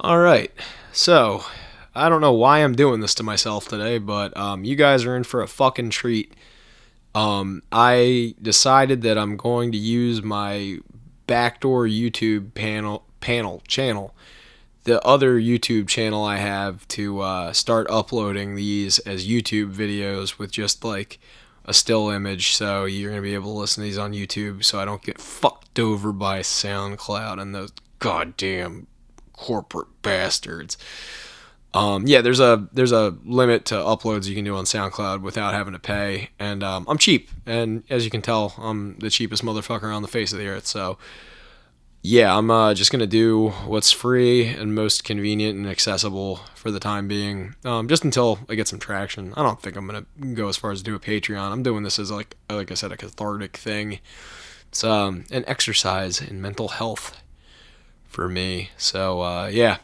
All right. So, I don't know why I'm doing this to myself today, but you guys are in for a fucking treat. I decided that I'm going to use my backdoor YouTube channel, the other YouTube channel I have, to start uploading these as YouTube videos with just like a still image. So you're gonna be able to listen to these on YouTube, so I don't get fucked over by SoundCloud and those goddamn corporate bastards. Yeah, there's a limit to uploads you can do on SoundCloud without having to pay, and I'm cheap, and as you can tell, I'm the cheapest motherfucker on the face of the earth. So yeah, I'm just gonna do what's free and most convenient and accessible for the time being, just until I get some traction. I don't think I'm gonna go as far as do a Patreon. I'm doing this as like I said, a cathartic thing. It's an exercise in mental health for me. So yeah,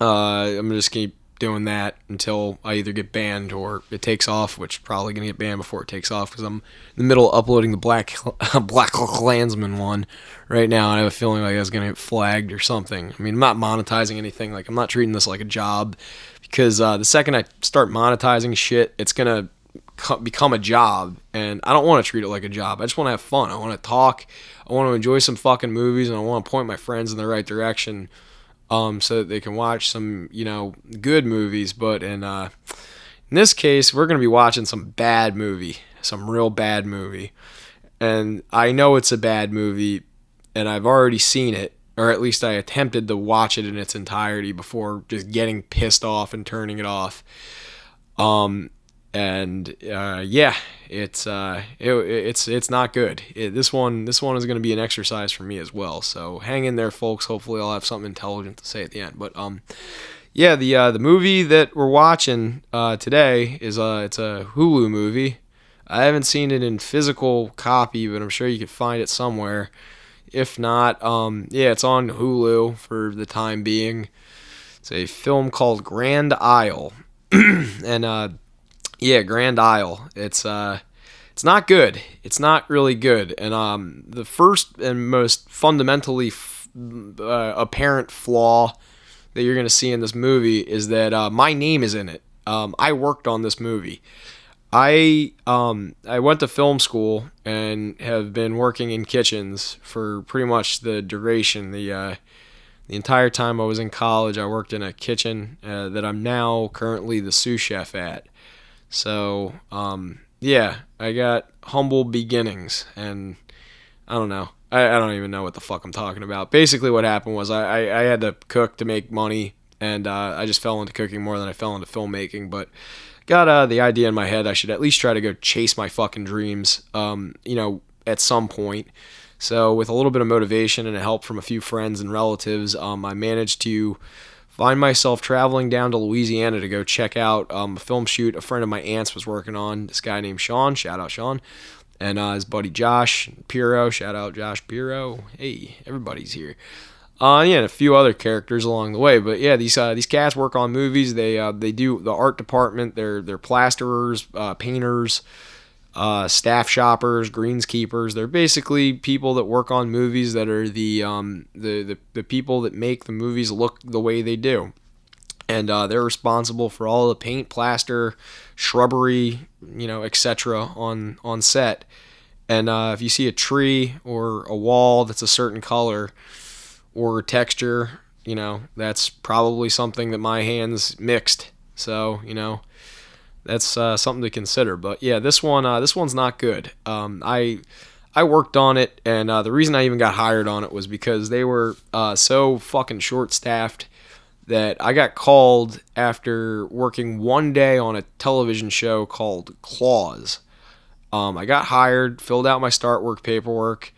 I'm just keep doing that until I either get banned or it takes off, which probably gonna get banned before it takes off because I'm in the middle of uploading the Black Klansman one right now, and I have a feeling like it's gonna get flagged or something. I mean, I'm not monetizing anything. Like, I'm not treating this like a job, because the second I start monetizing shit, it's gonna become a job, and I don't want to treat it like a job. I just want to have fun. I want to talk. I want to enjoy some fucking movies, and I want to point my friends in the right direction, so that they can watch some, good movies. But in this case, we're going to be watching some bad movie, some real bad movie. And I know it's a bad movie, and I've already seen it, or at least I attempted to watch it in its entirety before just getting pissed off and turning it off. Yeah, it's not good. This one is going to be an exercise for me as well. So hang in there, folks. Hopefully, I'll have something intelligent to say at the end. But yeah, the movie that we're watching today is it's a Hulu movie. I haven't seen it in physical copy, but I'm sure you could find it somewhere. If not, yeah, it's on Hulu for the time being. It's a film called Grand Isle, and yeah, Grand Isle. It's not good. It's not really good. And the first and most fundamentally apparent flaw that you're gonna see in this movie is that my name is in it. I worked on this movie. I went to film school and have been working in kitchens for pretty much the duration. The entire time I was in college, I worked in a kitchen that I'm now currently the sous chef at. So, yeah, I got humble beginnings, and I don't know. I don't even know what the fuck I'm talking about. Basically, what happened was I had to cook to make money, and I just fell into cooking more than I fell into filmmaking, but got the idea in my head I should at least try to go chase my fucking dreams, at some point. So with a little bit of motivation and help from a few friends and relatives, I managed to find myself traveling down to Louisiana to go check out a film shoot a friend of my aunt's was working on. This guy named Sean, shout out Sean, and his buddy Josh Piro, shout out Josh Piro. Hey, everybody's here. Yeah, and a few other characters along the way. But yeah, these cats work on movies. They do the art department. They're plasterers, painters, staff shoppers, greenskeepers. They're basically people that work on movies that are the people that make the movies look the way they do. And they're responsible for all the paint, plaster, shrubbery, etc. on set. And if you see a tree or a wall that's a certain color or texture, that's probably something that my hands mixed. So, that's something to consider. But yeah, this one's not good. I worked on it, and the reason I even got hired on it was because they were so fucking short-staffed that I got called after working one day on a television show called Claws. I got hired, filled out my start work paperwork.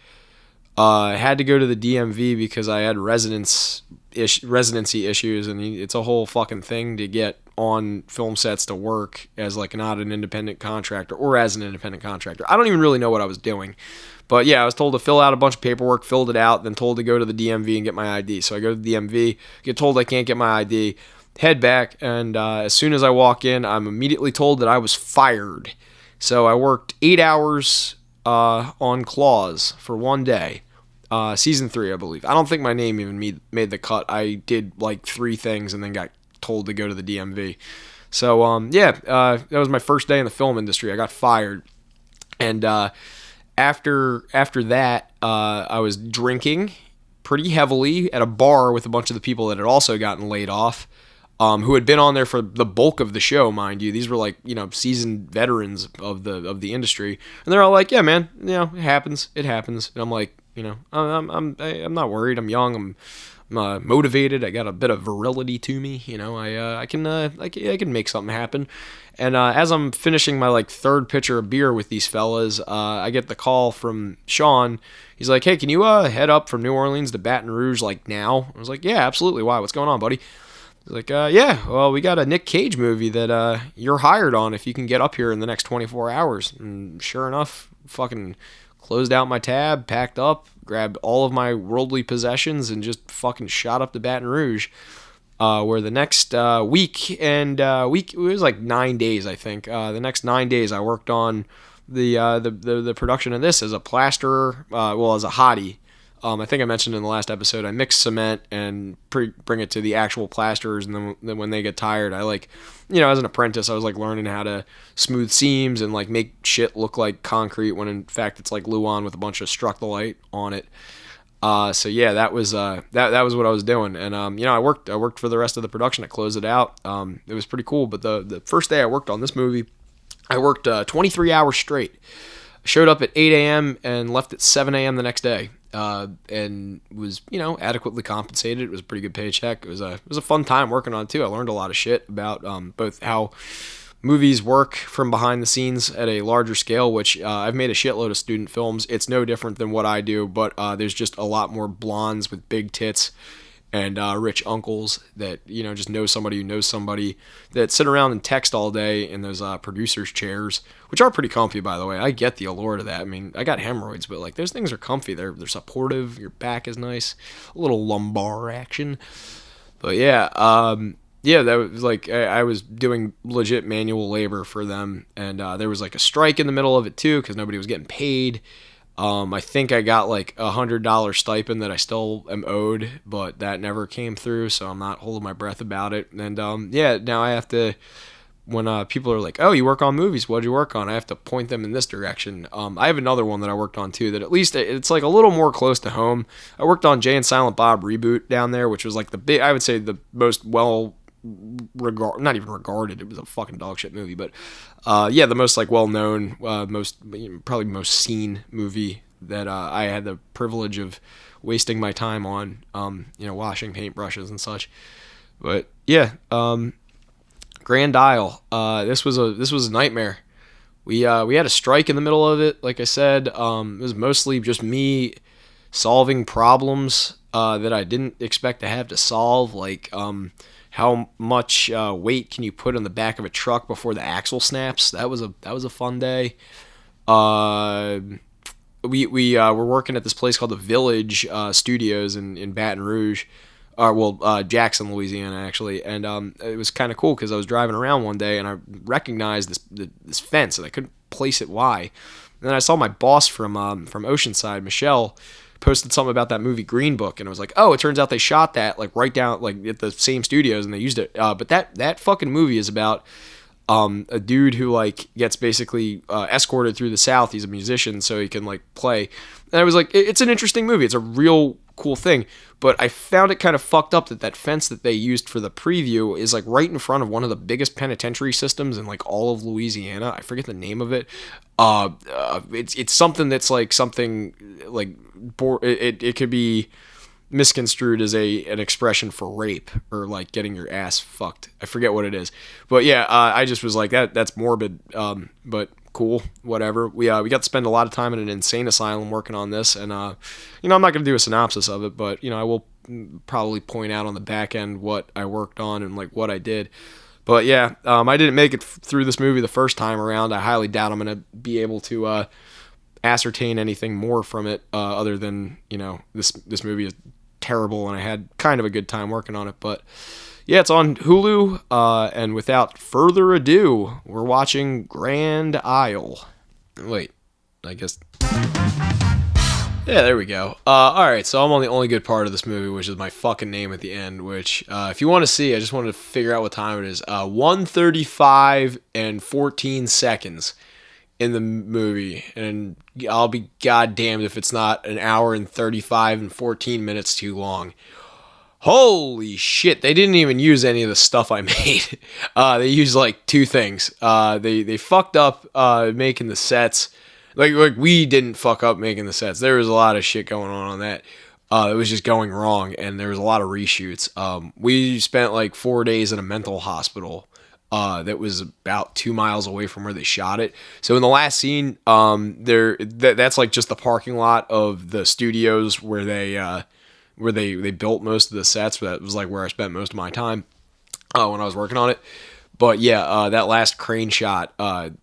I had to go to the DMV because I had residency issues, and it's a whole fucking thing to get on film sets to work as not an independent contractor or as an independent contractor. I don't even really know what I was doing. But yeah, I was told to fill out a bunch of paperwork, filled it out, then told to go to the DMV and get my ID. So I go to the DMV, get told I can't get my ID, head back, and as soon as I walk in, I'm immediately told that I was fired. So I worked 8 hours on Claws for one day. season 3, I believe. I don't think my name even made the cut. I did like 3 things and then got told to go to the DMV. So that was my first day in the film industry. I got fired, and after that, I was drinking pretty heavily at a bar with a bunch of the people that had also gotten laid off, who had been on there for the bulk of the show, mind you. These were like, seasoned veterans of the industry, and they're all like, "Yeah, man, it happens. It happens." And I'm like, I'm not worried. I'm young. I'm motivated. I got a bit of virility to me. I can make something happen. And as I'm finishing my like 3rd pitcher of beer with these fellas, I get the call from Sean. He's like, "Hey, can you head up from New Orleans to Baton Rouge like now?" I was like, "Yeah, absolutely. Why? What's going on, buddy?" He's like, "Yeah, well, we got a Nick Cage movie that you're hired on if you can get up here in the next 24 hours. And sure enough, fucking closed out my tab, packed up, grabbed all of my worldly possessions, and just fucking shot up to Baton Rouge, where the next week, it was like 9 days, I think. The next 9 days, I worked on the production of this as a plasterer, as a hottie. I think I mentioned in the last episode, I mix cement and bring it to the actual plasterers, and then when they get tired, I as an apprentice, I was like learning how to smooth seams and like make shit look like concrete when in fact it's like Luan with a bunch of Structolite on it. So yeah, that was what I was doing, and I worked for the rest of the production. I closed it out. It was pretty cool, but the first day I worked on this movie, I worked 23 hours straight. I showed up at 8 a.m. and left at 7 a.m. the next day. And was, adequately compensated. It was a pretty good paycheck. It was a fun time working on it too. I learned a lot of shit about both how movies work from behind the scenes at a larger scale, which I've made a shitload of student films. It's no different than what I do, but there's just a lot more blondes with big tits and rich uncles that, just know somebody who knows somebody, that sit around and text all day in those producers' chairs, which are pretty comfy, by the way. I get the allure to that. I mean, I got hemorrhoids, but like those things are comfy. They're supportive. Your back is nice. A little lumbar action. But yeah, that was like I was doing legit manual labor for them, and there was like a strike in the middle of it too because nobody was getting paid. I think I got like $100 stipend that I still am owed, but that never came through, so I'm not holding my breath about it. And now I have to, when people are like, "Oh, you work on movies, what'd you work on?" I have to point them in this direction. I have another one that I worked on too that at least it's like a little more close to home. I worked on Jay and Silent Bob Reboot down there, which was like I would say the most not even regarded, it was a fucking dog shit movie, but the most like well-known, probably most seen movie that I had the privilege of wasting my time on, washing paintbrushes and such. But yeah, Grand Isle, this was a nightmare. We had a strike in the middle of it. Like I said, it was mostly just me solving problems that I didn't expect to have to solve, like how much weight can you put on the back of a truck before the axle snaps? That was a fun day. We were working at this place called the Village Studios in Baton Rouge, Jackson, Louisiana, actually, and it was kind of cool because I was driving around one day and I recognized this fence and I couldn't place it why. And then I saw my boss from Oceanside, Michelle, posted something about that movie Green Book, and I was like, oh, it turns out they shot that like right down like at the same studios and they used it. But that fucking movie is about a dude who like gets basically escorted through the South. He's a musician, so he can like play. And I was like, it's an interesting movie. It's a real cool thing. But I found it kind of fucked up that fence that they used for the preview is like right in front of one of the biggest penitentiary systems in like all of Louisiana. I forget the name of it. It's something that's like something like it could be misconstrued as an expression for rape or like getting your ass fucked. I forget what it is, but yeah, I just was like that's morbid, but cool, whatever. We got to spend a lot of time in an insane asylum working on this, and I'm not going to do a synopsis of it, but I will probably point out on the back end what I worked on and like what I did. But yeah, I didn't make it through this movie the first time around. I highly doubt I'm going to be able to ascertain anything more from it other than this movie is terrible and I had kind of a good time working on it. But yeah, it's on Hulu, and without further ado, we're watching Grand Isle. Wait, I guess Yeah, there we go. All right, so I'm on the only good part of this movie, which is my fucking name at the end. Which, if you want to see, I just wanted to figure out what time it is. 1:35 and 14 seconds in the movie, and I'll be goddamned if it's not an hour and 35 and 14 minutes too long. Holy shit! They didn't even use any of the stuff I made. They used like two things. They fucked up making the sets. Like we didn't fuck up making the sets. There was a lot of shit going on that. It was just going wrong, and there was a lot of reshoots. We spent like 4 days in a mental hospital that was about 2 miles away from where they shot it. So in the last scene, that's like just the parking lot of the studios where they built most of the sets. That was like where I spent most of my time when I was working on it. But yeah, that last crane shot,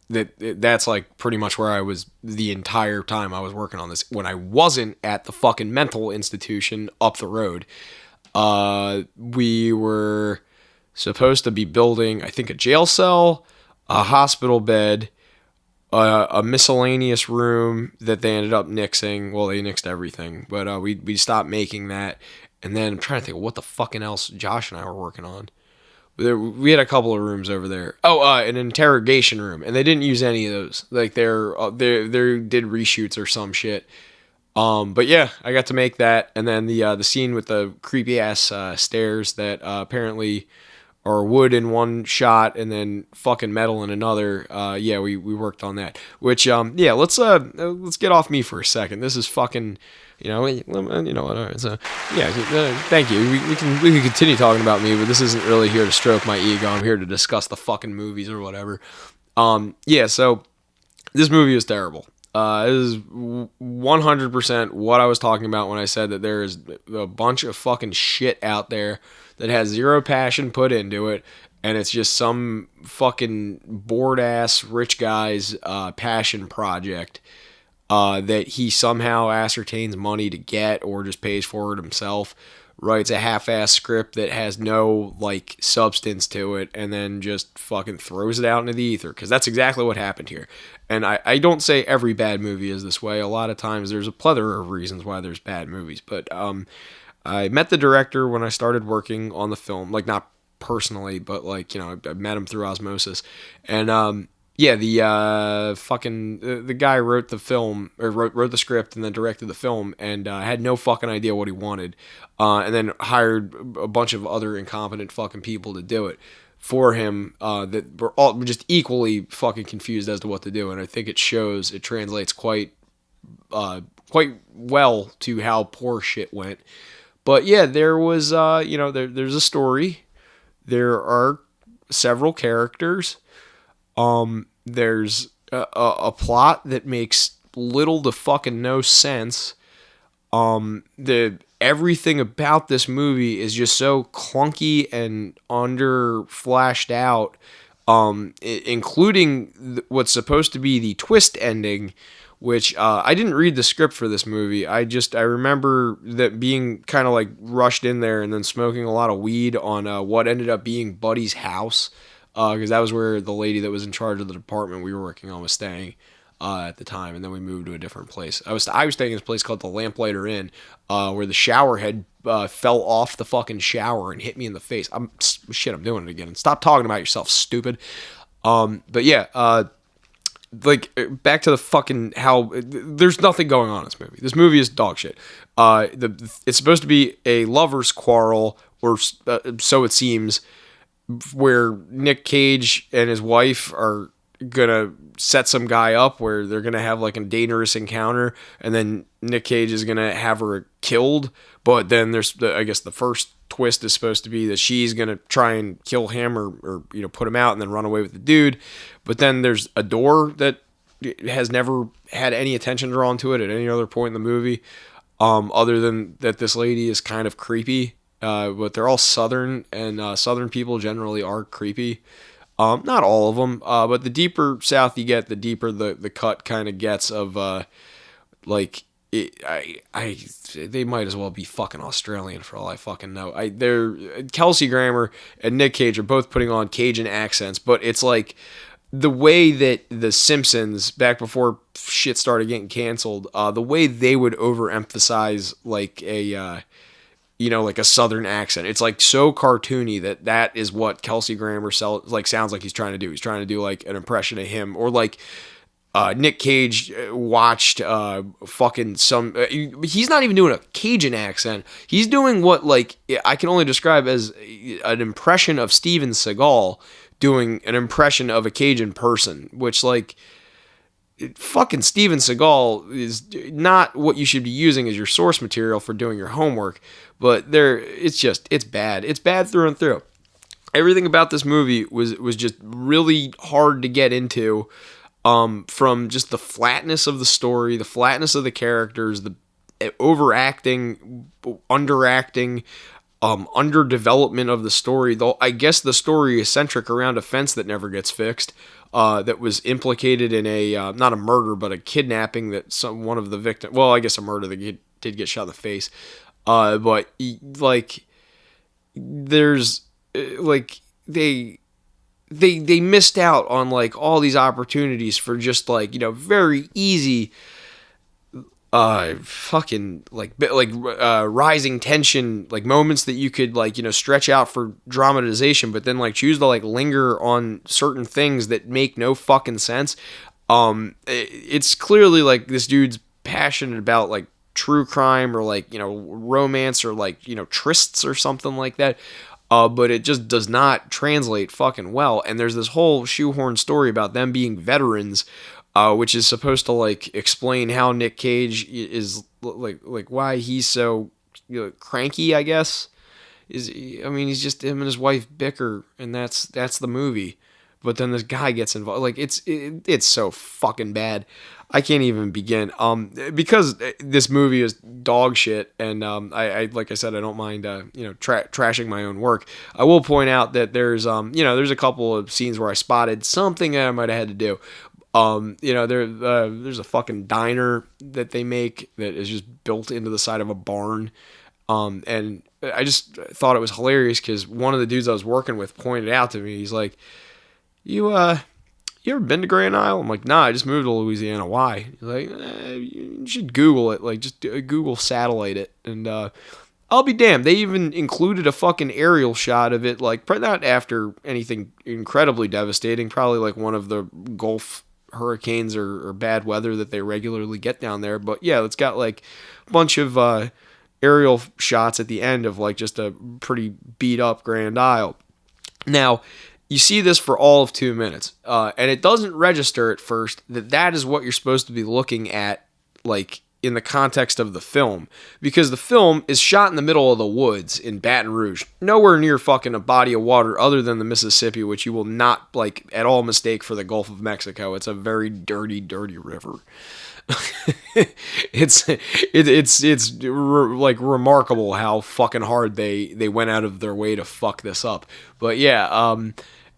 that's like pretty much where I was the entire time I was working on this. When I wasn't at the fucking mental institution up the road, we were supposed to be building, I think, a jail cell, a hospital bed, a miscellaneous room that they ended up nixing. Well, they nixed everything, but we stopped making that. And then I'm trying to think of what the fucking else Josh and I were working on. We had a couple of rooms over there. Oh, an interrogation room, and they didn't use any of those. Like they did reshoots or some shit. But yeah, I got to make that, and then the scene with the creepy ass stairs that apparently are wood in one shot and then fucking metal in another. Yeah, we worked on that. Which yeah, let's get off me for a second. This is fucking. What? So yeah, thank you. We can continue talking about me, but this isn't really here to stroke my ego. I'm here to discuss the fucking movies or whatever. Yeah. So this movie is terrible. It is 100% what I was talking about when I said that there is a bunch of fucking shit out there that has zero passion put into it, and it's just some fucking bored ass rich guy's passion project. That he somehow ascertains money to get or just pays for it himself, writes a half-ass script that has no, like, substance to it, and then just fucking throws it out into the ether, because that's exactly what happened here. And I don't say every bad movie is this way. A lot of times there's a plethora of reasons why there's bad movies, but I met the director when I started working on the film, like, not personally, but, like, I met him through osmosis, and yeah, the guy wrote the film, or wrote the script and then directed the film, and had no fucking idea what he wanted, and then hired a bunch of other incompetent fucking people to do it for him, that were all just equally fucking confused as to what to do, and I think it translates quite well to how poor shit went. But yeah, there was, there's a story, there are several characters. There's a plot that makes little to fucking no sense. Everything about this movie is just so clunky and under flashed out, including what's supposed to be the twist ending, which I didn't read the script for this movie. I remember that being kind of like rushed in there and then smoking a lot of weed on what ended up being Buddy's house. Because that was where the lady that was in charge of the department we were working on was staying at the time, and then we moved to a different place. I was staying in this place called the Lamplighter Inn, where the shower head fell off the fucking shower and hit me in the face. I'm doing it again. Stop talking about yourself, stupid. But yeah, like back to the fucking how there's nothing going on in this movie. This movie is dog shit. It's supposed to be a lover's quarrel, or so it seems, where Nick Cage and his wife are gonna set some guy up where they're gonna have like a dangerous encounter, and then Nick Cage is gonna have her killed. But then there's I guess the first twist is supposed to be that she's gonna try and kill him or put him out and then run away with the dude. But then there's a door that has never had any attention drawn to it at any other point in the movie, other than that this lady is kind of creepy. But they're all Southern, and Southern people generally are creepy. Not all of them, but the deeper south you get, the deeper the cut kind of gets of, they might as well be fucking Australian for all I fucking know. Kelsey Grammer and Nick Cage are both putting on Cajun accents, but it's like the way that The Simpsons, back before shit started getting canceled, the way they would overemphasize like a like a southern accent. It's like so cartoony that is what Kelsey Grammer sounds like he's trying to do. He's trying to do like an impression of him, or like Nick Cage watched fucking some. He's not even doing a Cajun accent. He's doing what like I can only describe as an impression of Steven Seagal doing an impression of a Cajun person, which like fucking Steven Seagal is not what you should be using as your source material for doing your homework. But it's bad. It's bad through and through. Everything about this movie was just really hard to get into. From just the flatness of the story, the flatness of the characters, the overacting, underacting, underdevelopment of the story. Though I guess the story is centric around a fence that never gets fixed. That was implicated in a not a murder but a kidnapping that one of the victims. Well, I guess a murder that did get shot in the face. But like there's like they missed out on like all these opportunities for just like very easy fucking rising tension, like moments that you could like stretch out for dramatization, but then like choose to like linger on certain things that make no fucking sense. It's clearly like this dude's passionate about like true crime or like romance or like trysts or something like that. But it just does not translate fucking well. And there's this whole shoehorn story about them being veterans, which is supposed to like explain how Nick Cage is like why he's so cranky, I guess. He's just him and his wife bicker, and that's the movie. But then this guy gets involved. Like it's so fucking bad. I can't even begin. Because this movie is dog shit, and I like I said, I don't mind trashing my own work. I will point out that there's there's a couple of scenes where I spotted something that I might have had to do. There's a fucking diner that they make that is just built into the side of a barn. And I just thought it was hilarious because one of the dudes I was working with pointed out to me. He's like, You ever been to Grand Isle? I'm like, nah, I just moved to Louisiana. Why? He's like, you should Google it. Like, just Google satellite it. And I'll be damned. They even included a fucking aerial shot of it. Like, not after anything incredibly devastating. Probably like one of the Gulf hurricanes or bad weather that they regularly get down there. But yeah, it's got like a bunch of aerial shots at the end of like just a pretty beat up Grand Isle. Now, you see this for all of 2 minutes, and it doesn't register at first that is what you're supposed to be looking at, like, in the context of the film, because the film is shot in the middle of the woods in Baton Rouge, nowhere near fucking a body of water other than the Mississippi, which you will not, like, at all mistake for the Gulf of Mexico. It's a very dirty, dirty river. It's like remarkable how fucking hard they went out of their way to fuck this up. But yeah,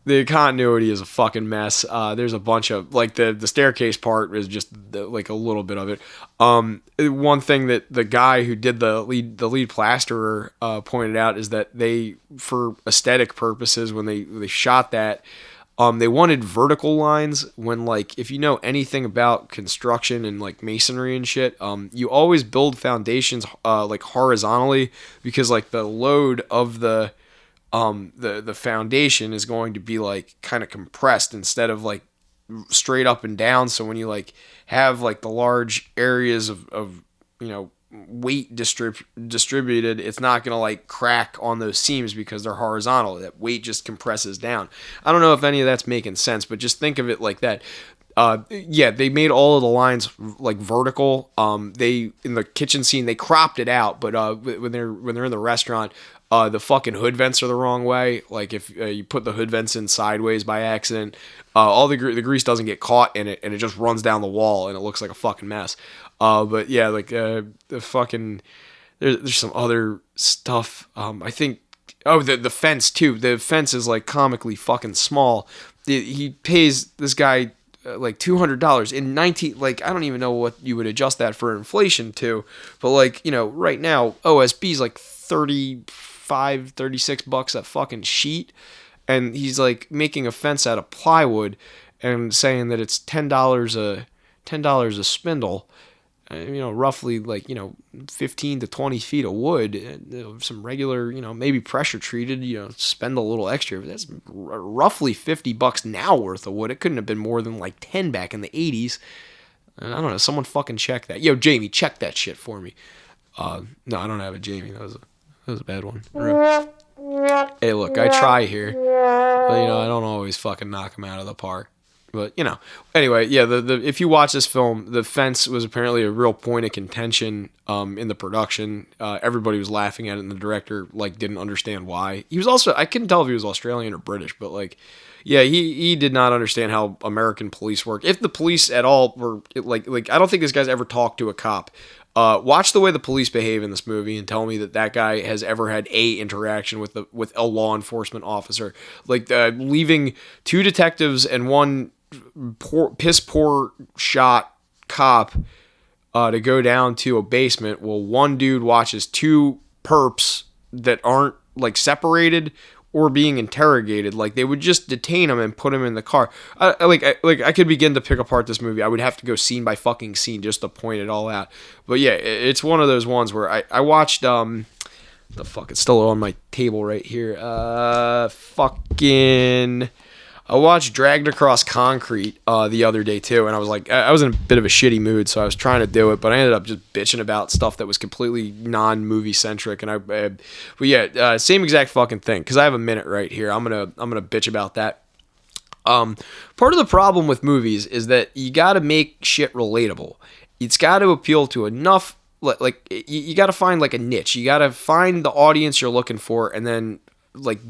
the continuity is a fucking mess. There's a bunch of like the staircase part is just like a little bit of it. One thing that the guy who did the lead plasterer pointed out is that they, for aesthetic purposes, when they shot that, they wanted vertical lines when, like, if you know anything about construction and like masonry and shit, you always build foundations like horizontally, because like the load of the foundation is going to be like kind of compressed instead of like straight up and down. So when you like have like the large areas of weight distributed, it's not gonna like crack on those seams because they're horizontal. That weight just compresses down. I don't know if any of that's making sense, but just think of it like that. Yeah, they made all of the lines like vertical. They, in the kitchen scene, they cropped it out, but when they're in the restaurant, the fucking hood vents are the wrong way. Like if you put the hood vents in sideways by accident, all the grease doesn't get caught in it, and it just runs down the wall, and it looks like a fucking mess. But yeah, like the fucking there's some other stuff. I think the fence too. The fence is like comically fucking small. He pays this guy like $200 in 19, like I don't even know what you would adjust that for inflation to, but like right now OSB is like $36 a fucking sheet, and he's like making a fence out of plywood and saying that it's $10 a $10 a spindle, roughly like, 15 to 20 feet of wood, some regular, maybe pressure treated, spend a little extra. But that's roughly $50 now worth of wood. It couldn't have been more than like 10 back in the 80s. And I don't know. Someone fucking check that. Yo, Jamie, check that shit for me. No, I don't have a Jamie. That was a bad one. Hey, look, I try here, but I don't always fucking knock them out of the park. But anyway, yeah. If you watch this film, the fence was apparently a real point of contention in the production. Everybody was laughing at it, and the director didn't understand why. He was also, I couldn't tell if he was Australian or British, but yeah, he did not understand how American police work. If the police at all were I don't think this guy's ever talked to a cop. Watch the way the police behave in this movie and tell me that guy has ever had a interaction with a law enforcement officer. Leaving two detectives and one piss poor shot cop to go down to a basement while one dude watches two perps that aren't separated or being interrogated. They would just detain him and put him in the car. I could begin to pick apart this movie. I would have to go scene by fucking scene just to point it all out. But yeah, it's one of those ones where I watched the fuck, it's still on my table right here. I watched Dragged Across Concrete the other day too, and I was I was in a bit of a shitty mood, so I was trying to do it, but I ended up just bitching about stuff that was completely non-movie centric. And but yeah, same exact fucking thing. Because I have a minute right here, I'm gonna bitch about that. Part of the problem with movies is that you got to make shit relatable. It's got to appeal to enough. You got to find a niche. You got to find the audience you're looking for, and then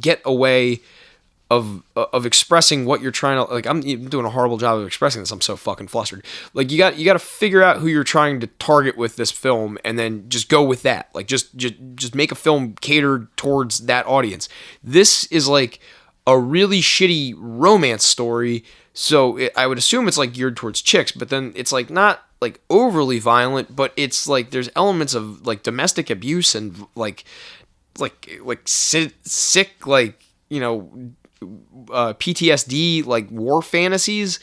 get away of expressing what you're trying to I'm doing a horrible job of expressing this. I'm so fucking flustered. You got to figure out who you're trying to target with this film, and then just go with that. Just make a film catered towards that audience. This is a really shitty romance story, so I would assume it's geared towards chicks, but then it's not overly violent, but it's there's elements of domestic abuse and sick PTSD, war fantasies,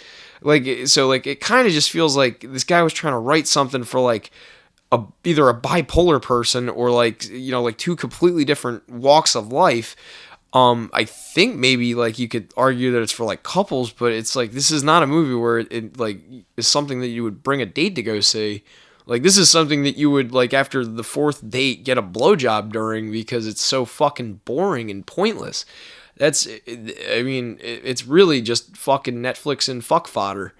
so it kind of just feels like this guy was trying to write something for either a bipolar person or two completely different walks of life. I think maybe you could argue that it's for couples, but it's this is not a movie where it is something that you would bring a date to go see. This is something that you would after the fourth date get a blowjob during, because it's so fucking boring and pointless. It's really just fucking Netflix and fuck fodder.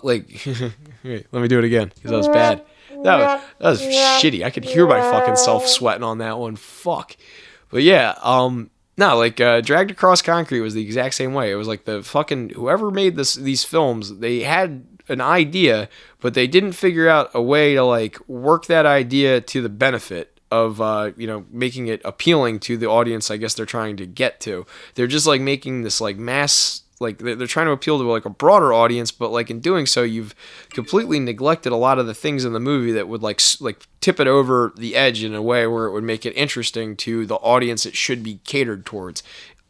Let me do it again, because that was bad. That was shitty. I could hear my fucking self sweating on that one. Fuck. But yeah, Dragged Across Concrete was the exact same way. It was the fucking, whoever made these films, they had an idea, but they didn't figure out a way to work that idea to the benefit of making it appealing to the audience I guess they're trying to get to. They're just making this mass, they're trying to appeal to a broader audience, but in doing so you've completely neglected a lot of the things in the movie that would tip it over the edge in a way where it would make it interesting to the audience it should be catered towards,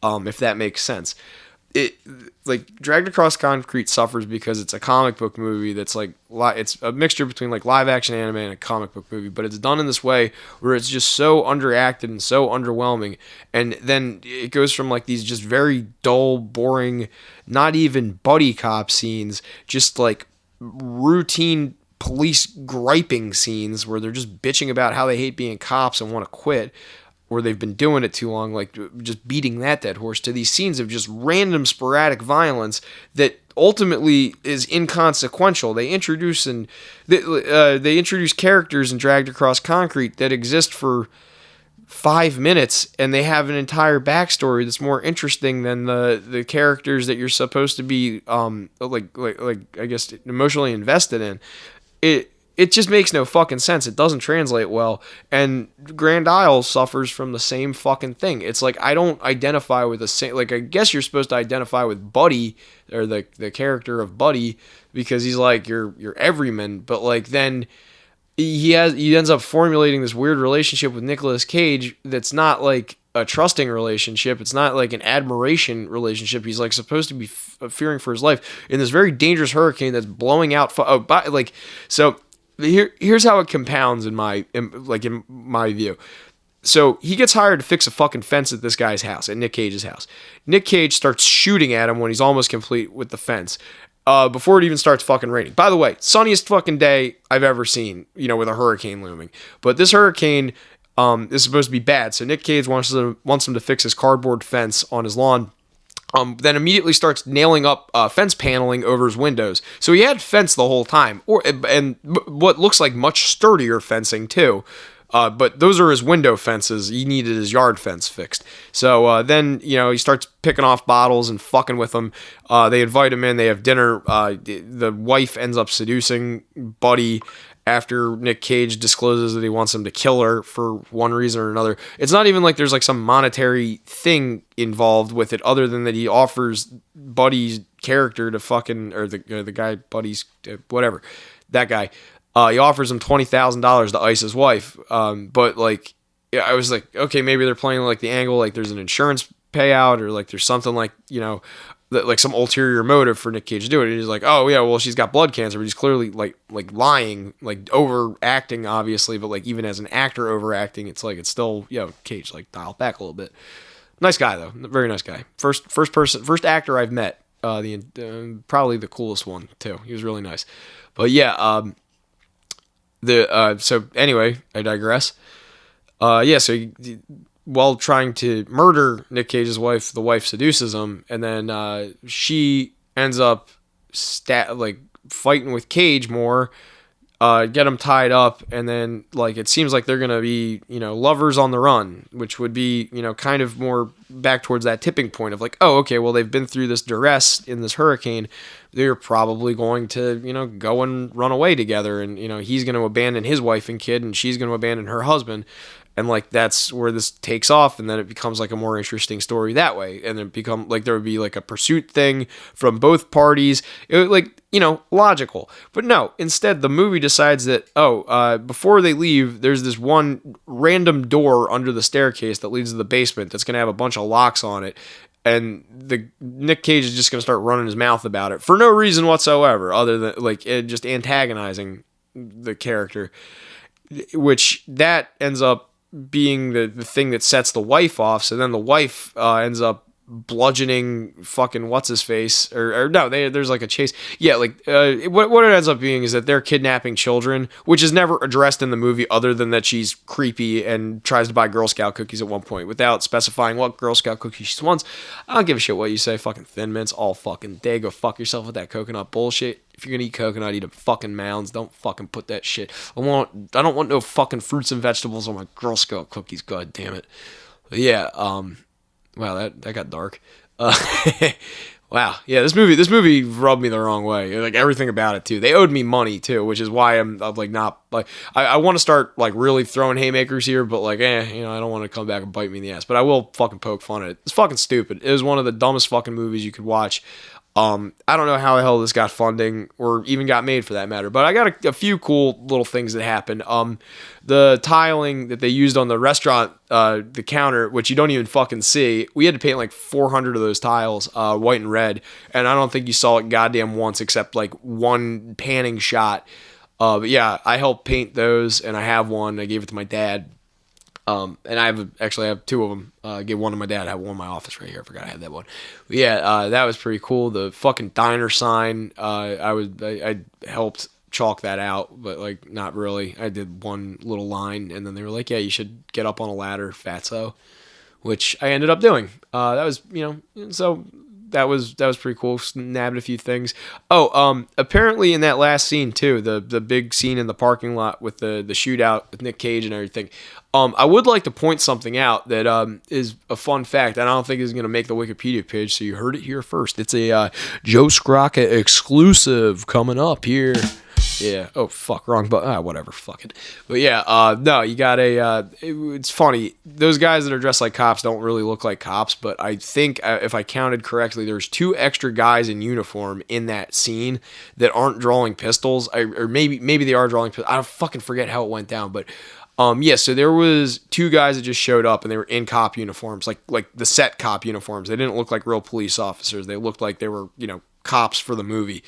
if that makes sense. It Dragged Across Concrete suffers because it's a comic book movie that's it's a mixture between live action anime and a comic book movie, but it's done in this way where it's just so underacted and so underwhelming, and then it goes from these just very dull, boring, not even buddy cop scenes, just routine police griping scenes where they're just bitching about how they hate being cops and want to quit, or they've been doing it too long, just beating that dead horse, to these scenes of just random sporadic violence that ultimately is inconsequential. They introduce characters in Dragged Across Concrete that exist for 5 minutes, and they have an entire backstory that's more interesting than the characters that you're supposed to be I guess emotionally invested in. It just makes no fucking sense. It doesn't translate well. And Grand Isle suffers from the same fucking thing. It's I don't identify with the same... I guess you're supposed to identify with Buddy, or the character of Buddy, because he's your everyman. But then he ends up formulating this weird relationship with Nicolas Cage that's not like a trusting relationship. It's not like an admiration relationship. He's like supposed to be fearing for his life in this very dangerous hurricane that's blowing out. So here's how it compounds in my view. So he gets hired to fix a fucking fence at this guy's house, at Nick Cage's house. Nick Cage starts shooting at him when he's almost complete with the fence. Before it even starts fucking raining. By the way, sunniest fucking day I've ever seen, with a hurricane looming. But this hurricane is supposed to be bad, so Nick Cage wants him to fix his cardboard fence on his lawn. Then immediately starts nailing up fence paneling over his windows. So he had fence the whole time, and what looks like much sturdier fencing too. But those are his window fences. He needed his yard fence fixed. So then, he starts picking off bottles and fucking with them. They invite him in. They have dinner. The wife ends up seducing Buddy after Nick Cage discloses that he wants him to kill her for one reason or another. It's not even like there's like some monetary thing involved with it other than that he offers Buddy's character to fucking, or the guy, Buddy's, whatever, that guy. He offers him $20,000 to ice his wife. But like, I was like, okay, maybe they're playing like the angle, like there's an insurance payout or like there's something like, like some ulterior motive for Nick Cage to do it. And he's like, oh yeah, well she's got blood cancer, but he's clearly like lying, like overacting, obviously. But like even as an actor overacting, it's like it's still Cage, like dial back a little bit. Nice guy though, very nice guy. First actor I've met. Probably the coolest one too. He was really nice. But yeah. So anyway, I digress. So while trying to murder Nick Cage's wife, the wife seduces him, and then she ends up fighting with Cage more, get him tied up, and then like it seems like they're gonna be lovers on the run, which would be kind of more back towards that tipping point of like, oh okay, well they've been through this duress in this hurricane. They're probably going to, go and run away together. And, he's going to abandon his wife and kid and she's going to abandon her husband. And like, that's where this takes off. And then it becomes like a more interesting story that way. And it become like, there would be like a pursuit thing from both parties. Logical. But no, instead the movie decides that, before they leave, there's this one random door under the staircase that leads to the basement that's going to have a bunch of locks on it. And the Nick Cage is just going to start running his mouth about it for no reason whatsoever, other than like it just antagonizing the character, which that ends up being the thing that sets the wife off. So then the wife ends up bludgeoning fucking what's his face, or no, there's like a chase. Yeah, like what it ends up being is that they're kidnapping children, which is never addressed in the movie other than that she's creepy and tries to buy Girl Scout cookies at one point without specifying what Girl Scout cookies she wants. I don't give a shit what you say. Fucking Thin Mints all fucking day. Go fuck yourself with that coconut bullshit. If you're gonna eat coconut, eat a fucking Mounds. Don't fucking put that shit. I don't want no fucking fruits and vegetables on my Girl Scout cookies. God damn it. But yeah. Wow, that got dark. Wow, yeah, this movie rubbed me the wrong way. Like everything about it too. They owed me money too, which is why I'm like not like I want to start like really throwing haymakers here, but like I don't want to come back and bite me in the ass. But I will fucking poke fun at it. It's fucking stupid. It was one of the dumbest fucking movies you could watch. I don't know how the hell this got funding or even got made for that matter, but I got a few cool little things that happened. The tiling that they used on the restaurant, the counter, which you don't even fucking see, we had to paint like 400 of those tiles, white and red, and I don't think you saw it goddamn once except like one panning shot. But yeah, I helped paint those, and I have one. I gave it to my dad. And I have two of them. I gave one to my dad. I have one in my office right here. I forgot I had that one. But yeah, that was pretty cool. The fucking diner sign, I helped chalk that out, but like not really. I did one little line, and then they were like, "Yeah, you should get up on a ladder, fatso," which I ended up doing. That was so. That was pretty cool. Nabbed a few things. Apparently in that last scene too, the big scene in the parking lot with the shootout with Nick Cage and everything. I would like to point something out that is a fun fact. And I don't think is going to make the Wikipedia page, so you heard it here first. It's a Joe Scrocca exclusive coming up here. Yeah. Oh fuck, wrong. But whatever. Fuck it. But yeah. No, you got it's funny. Those guys that are dressed like cops don't really look like cops. But I think if I counted correctly, there's 2 extra guys in uniform in that scene that aren't drawing pistols. Or maybe they are drawing pistols. I fucking forget how it went down. But yeah. So there was 2 guys that just showed up and they were in cop uniforms, like the set cop uniforms. They didn't look like real police officers. They looked like they were cops for the movie.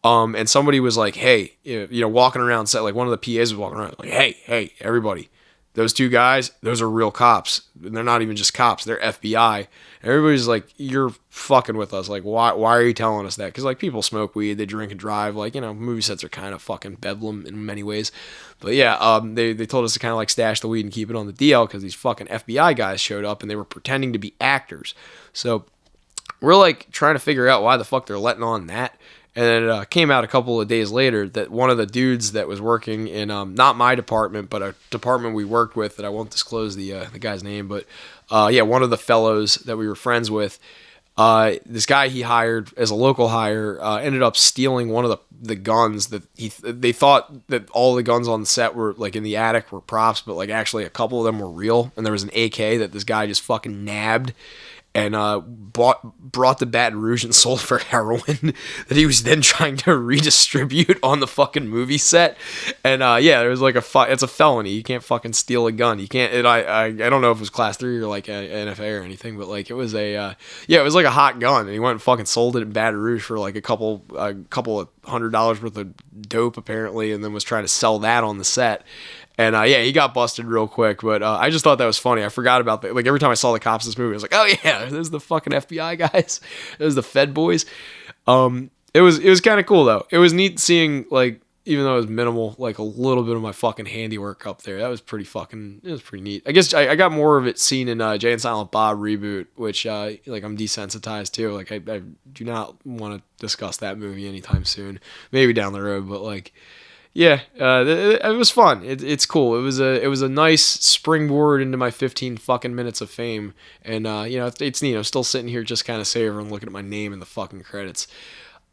And somebody was like, hey, walking around set, like one of the PAs was walking around like, hey, everybody, those 2 guys, those are real cops. And they're not even just cops. They're FBI. Everybody's like, you're fucking with us. Like, why are you telling us that? Because like people smoke weed, they drink and drive. Like, movie sets are kind of fucking bedlam in many ways. But yeah, they told us to kind of like stash the weed and keep it on the DL because these fucking FBI guys showed up and they were pretending to be actors. So we're like trying to figure out why the fuck they're letting on that. And then it came out a couple of days later that one of the dudes that was working in not my department, but a department we worked with that I won't disclose the guy's name, but one of the fellows that we were friends with, this guy he hired as a local hire ended up stealing one of the guns that they thought that all the guns on the set were like in the attic were props, but like actually a couple of them were real, and there was an AK that this guy just fucking nabbed. And brought to Baton Rouge and sold for heroin that he was then trying to redistribute on the fucking movie set. And there was like it's a felony. You can't fucking steal a gun. You can't. I don't know if it was class 3 or like an NFA or anything, but like it was it was like a hot gun, and he went and fucking sold it in Baton Rouge for like a couple of $100 worth of dope apparently, and then was trying to sell that on the set. And he got busted real quick, but I just thought that was funny. I forgot about that. Like every time I saw the cops in this movie, I was like, oh yeah, there's the fucking FBI guys. There's the Fed boys. It was kind of cool though. It was neat seeing, like, even though it was minimal, like a little bit of my fucking handiwork up there. That was pretty neat. I guess I got more of it seen in Jay and Silent Bob reboot, which like I'm desensitized to. Like I do not want to discuss that movie anytime soon. Maybe down the road, but like. Yeah, it was fun. It's cool. It was a nice springboard into my 15 fucking minutes of fame, and it's neat. I'm still sitting here just kind of savoring, looking at my name in the fucking credits.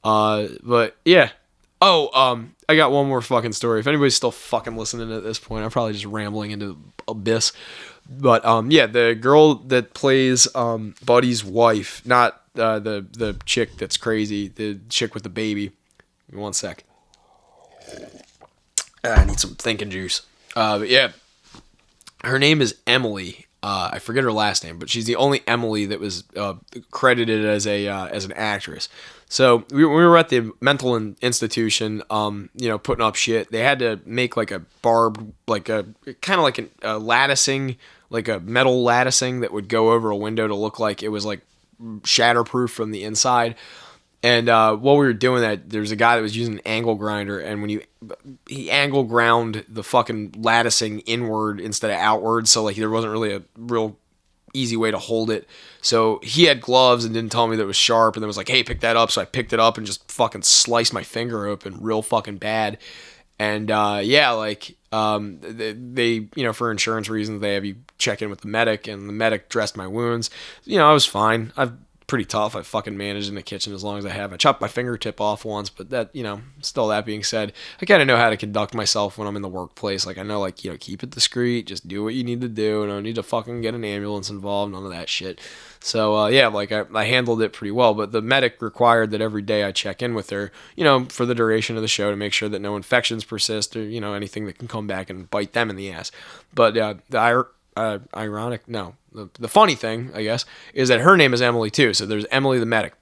But yeah. Oh, I got one more fucking story. If anybody's still fucking listening at this point, I'm probably just rambling into abyss. But the girl that plays Buddy's wife, not the chick that's crazy, the chick with the baby. Give me one sec. I need some thinking juice. But yeah, her name is Emily. I forget her last name, but she's the only Emily that was credited as an actress. So we were at the mental institution, putting up shit. They had to make like a barbed, like a kind of like a latticing, like a metal latticing that would go over a window to look like it was like shatterproof from the inside. And while we were doing that, there was a guy that was using an angle grinder, and when he angle ground the fucking latticing inward instead of outward, so like there wasn't really a real easy way to hold it. So he had gloves and didn't tell me that it was sharp, and then was like, hey, pick that up. So I picked it up and just fucking sliced my finger open real fucking bad. And they for insurance reasons, they have you check in with the medic, and the medic dressed my wounds. I was fine. I've pretty tough. I fucking managed in the kitchen as long as I have. I chopped my fingertip off once, but that, still that being said, I kind of know how to conduct myself when I'm in the workplace. Like I know, like, keep it discreet, just do what you need to do. And I don't need to fucking get an ambulance involved, none of that shit. So, I handled it pretty well, but the medic required that every day I check in with her, for the duration of the show to make sure that no infections persist or, anything that can come back and bite them in the ass. But, the funny thing, I guess, is that her name is Emily too. So there's Emily the medic.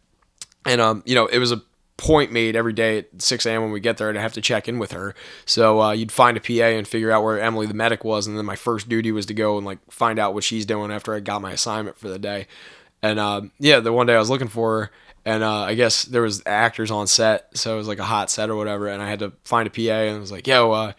And, it was a point made every day at 6 a.m. when we get there to have to check in with her. So you'd find a PA and figure out where Emily the medic was. And then my first duty was to go and like find out what she's doing after I got my assignment for the day. And the one day I was looking for her, and I guess there was actors on set. So it was like a hot set or whatever. And I had to find a PA, and I was like, yo,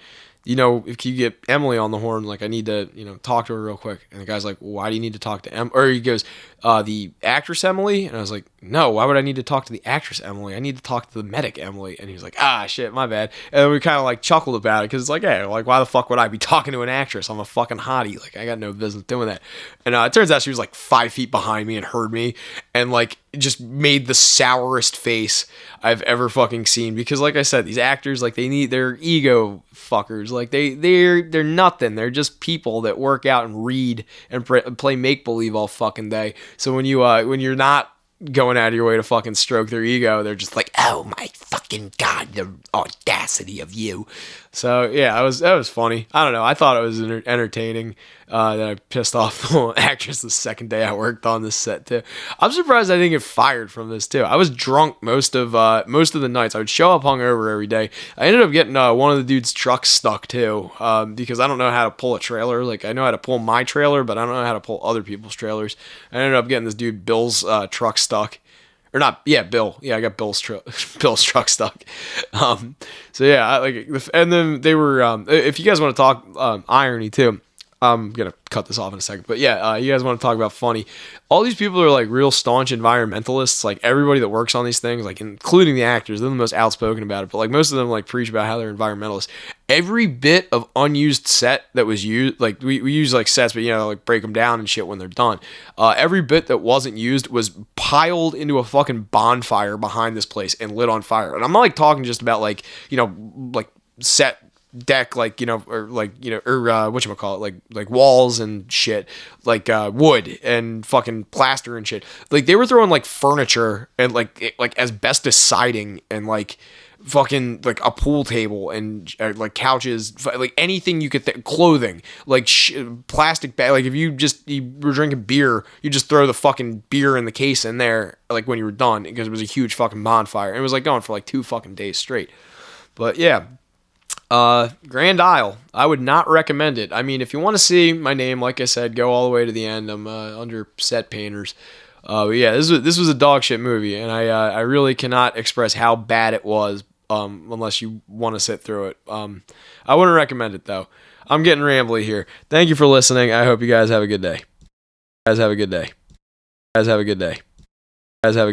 if you get Emily on the horn, like I need to, talk to her real quick. And the guy's like, well, why do you need to talk to Or he goes, the actress Emily? And I was like, no, why would I need to talk to the actress Emily? I need to talk to the medic Emily. And he was like, shit, my bad. And then we kind of like chuckled about it because it's like, hey, like why the fuck would I be talking to an actress? I'm a fucking hottie. Like I got no business doing that. And it turns out she was like 5 feet behind me and heard me. And like just made the sourest face I've ever fucking seen, because like I said, these actors, like, they need their ego fuckers, like they're nothing. They're just people that work out and read and play make believe all fucking day. So when you're not going out of your way to fucking stroke their ego, they're just like, oh my fucking god, the audacity of you. So yeah, that was funny. I don't know, I thought it was entertaining. That I pissed off the actress the second day I worked on this set too. I'm surprised I didn't get fired from this too. I was drunk most of the nights. I would show up hungover every day. I ended up getting one of the dude's trucks stuck too, because I don't know how to pull a trailer. Like, I know how to pull my trailer, but I don't know how to pull other people's trailers. I ended up getting this dude Bill's truck stuck. Or not, yeah, Bill. Yeah, I got Bill's truck stuck. So yeah, and then they were. If you guys want to talk irony too, I'm gonna cut this off in a second. But yeah, you guys want to talk about funny? All these people are like real staunch environmentalists. Like, everybody that works on these things, like including the actors, they're the most outspoken about it. But like, most of them like preach about how they're environmentalists. Every bit of unused set that was used, like we use like sets, but like break them down and shit when they're done. Every bit that wasn't used was piled into a fucking bonfire behind this place and lit on fire. And I'm not like talking just about like like set deck, like or whatchamacallit, like walls and shit, like wood and fucking plaster and shit. Like, they were throwing like furniture and like asbestos siding and like fucking like a pool table and like couches, like anything you could clothing, like plastic bag. Like, if you were drinking beer, you just throw the fucking beer in the case in there, like when you were done, because it was a huge fucking bonfire, and it was like going for like 2 fucking days straight. But yeah, Grand Isle, I would not recommend it. I mean, if you want to see my name, like I said, go all the way to the end. I'm under set painters. But yeah, this was a dog shit movie, and I really cannot express how bad it was, unless you want to sit through it. I wouldn't recommend it though. I'm getting rambly here. Thank you for listening. I hope you guys have a good day. Guys have a good day. Guys have a good day. Guys have a